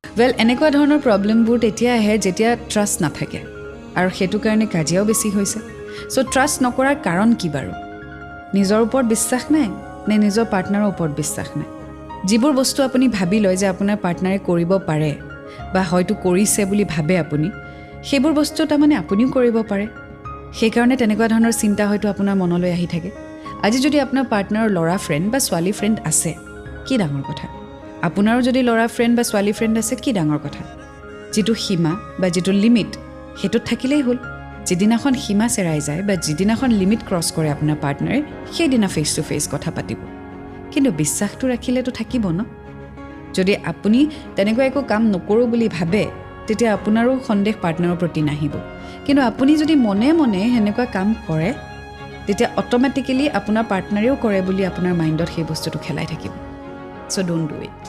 well এনেকুৱা ধৰণৰ প্ৰবলেমবোৰ তেতিয়া আহে যেতিয়া ট্ৰাষ্ট নাথাকে আৰু সেইটো কাৰণে কাজিয়াও বেছি হৈছে সো ট্ৰাষ্ট নকৰাৰ কাৰণ কি বাৰু নিজৰ ওপৰত বিশ্বাস নাই নে নিজৰ পাৰ্টনাৰৰ ওপৰত বিশ্বাস নাই যিবোৰ বস্তু আপুনি ভাবি লয় যে আপোনাৰ পাৰ্টনাৰে কৰিব পাৰে বা হয়তো কৰিছে বুলি ভাবে আপুনি সেইবোৰ বস্তু তাৰমানে আপুনিও কৰিব পাৰে সেই কাৰণে তেনেকুৱা ধৰণৰ চিন্তা হয়তো আপোনাৰ মনলৈ আহি থাকে আজি যদি আপোনাৰ পাৰ্টনাৰৰ ল'ৰা ফ্ৰেণ্ড বা ছোৱালী ফ্ৰেণ্ড আছে কি ডাঙৰ কথা আপোনাৰো যদি ল'ৰা ফ্ৰেণ্ড বা ছোৱালী ফ্ৰেণ্ড আছে কি ডাঙৰ কথা যেটো সীমা বা যেটো লিমিট হেতুত থাকিলেই হ'ল যেদিনাখন সীমা চেৰাই যায় বা যেদিনাখন লিমিট ক্ৰছ কৰে আপোনাৰ পাৰ্টনাৰে সেইদিনা ফেচ টু ফেচ কথা পাতিব কিন্তু বিশ্বাসটো ৰাখিলেতো থাকিব ন যদি আপুনি তেনেকুৱা একো কাম নকৰো বুলি ভাবে তেতিয়া আপোনাৰো সন্দেহ পাৰ্টনাৰৰ প্ৰতি নাহিব কিন্তু আপুনি যদি মনে মনে হেনেকুৱা কাম কৰে তেতিয়া অটোমেটিক্যালি আপোনাৰ পাৰ্টনাৰেও কৰে বুলি আপোনাৰ মাইণ্ডত সেই বস্তুটো খেলাই থাকিব সো ডোন্ট ডু ইট